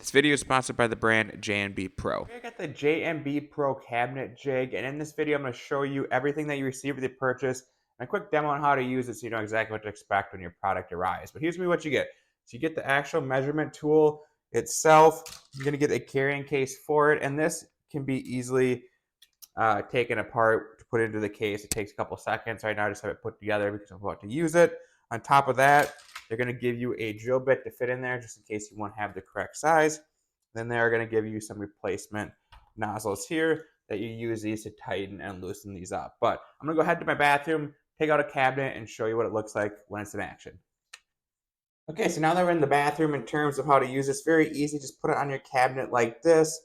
This video is sponsored by the brand JNB Pro. I got the JNB Pro cabinet jig, and in this video I'm going to show you everything that you receive with the purchase and a quick demo on how to use it so you know exactly what to expect when your product arrives. But here's what you get. So you get the actual measurement tool itself. You're going to get a carrying case for it, and this can be easily taken apart to put into the case. It takes a couple seconds. Right now I just have it put together because I'm about to use it. On top of that, they're going to give you a drill bit to fit in there just in case you won't have the correct size. Then they're going to give you some replacement nozzles here that you use these to tighten and loosen these up. But I'm going to go ahead to my bathroom, take out a cabinet, and show you what it looks like when it's in action. Okay, so now that we're in the bathroom, in terms of how to use this, very easy. Just put it on your cabinet like this.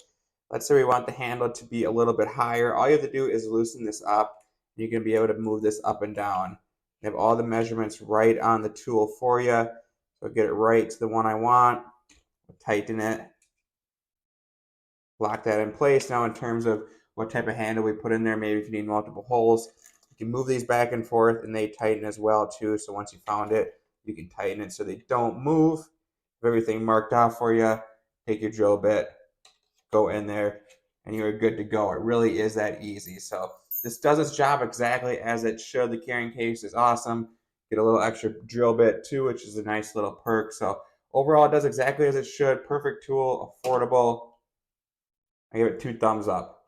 Let's say we want the handle to be a little bit higher. All you have to do is loosen this up. You're going to be able to move this up and down. You have all the measurements right on the tool for you. So get it right to the one I want. Tighten it. Lock that in place. Now in terms of what type of handle we put in there, maybe if you need multiple holes, you can move these back and forth and they tighten as well too. So once you found it, you can tighten it so they don't move. Have everything marked out for you. Take your drill bit, go in there, and you're good to go. It really is that easy. So this does its job exactly as it should. The carrying case is awesome. Get a little extra drill bit too, which is a nice little perk. So overall, it does exactly as it should. Perfect tool, affordable. I give it 2 thumbs up.